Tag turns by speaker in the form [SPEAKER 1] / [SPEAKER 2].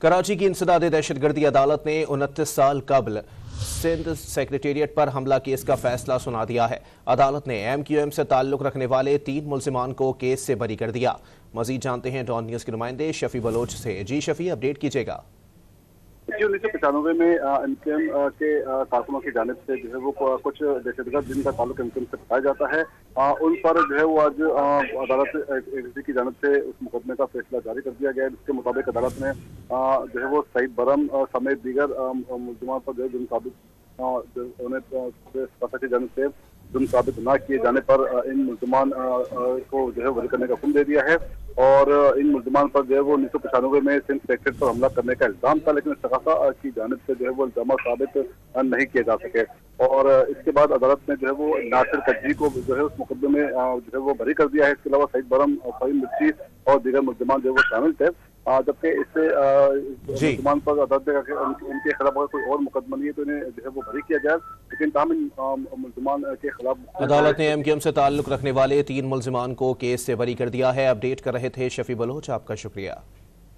[SPEAKER 1] कराची की इंसदादी दहशतगर्दी अदालत ने 29 साल कबल सिंध सेक्रेटेरिएट पर हमला केस का फैसला सुना दिया है। अदालत ने MQM से ताल्लुक रखने वाले 3 मुल्जिमान को केस से बरी कर दिया। मजीद जानते हैं डॉन न्यूज के नुमाइंदे शफी बलोच से। जी शफी, अपडेट कीजिएगा।
[SPEAKER 2] 1995 में MQM के कारकुनों की जानिब से जो है वो कुछ दहशतगर्द जिनका ताल्लुक MQM से बताया जाता है, उन पर जो है वो आज अदालत ADC की जानिब से उस मुकदमे का फैसला जारी कर दिया गया है। इसके मुताबिक अदालत ने जो है वो सईद बरम समेत दीगर मुल्जिमान पर जो है जुर्म साबित उन्हें की जानिब से जुर्म साबित न किए जाने पर इन मुल्जिमान को जो है बरी करने का हुक्म दे दिया है। और इन मुल्जिमान पर जो है वो 1995 में सिंध सेक्रेटेरिएट पर हमला करने का इल्जाम था, लेकिन सकाफा की जानिब से जो है वो इल्जाम साबित नहीं किए जा सके। और इसके बाद अदालत ने जो है वो नासिर कज्जी को जो है उस मुकदमे में जो है वो बरी कर दिया है। इसके अलावा सईद बरम, फहीम मिर्ची और दीगर मुल्जिमान जो है वो शामिल थे, जबकि इससे मुल्जिमान पर अदालत ने उनके खिलाफ अगर कोई और मुकदमा नहीं है तो इन्हें जो है वो बरी किया जाए। लेकिन तमाम मुल्जिमान के खिलाफ
[SPEAKER 1] अदालत ने MQM से ताल्लुक रखने वाले 3 मुल्जिमान को केस से बरी कर दिया है। अपडेट कर रहे थे शफी बलोच, आपका शुक्रिया।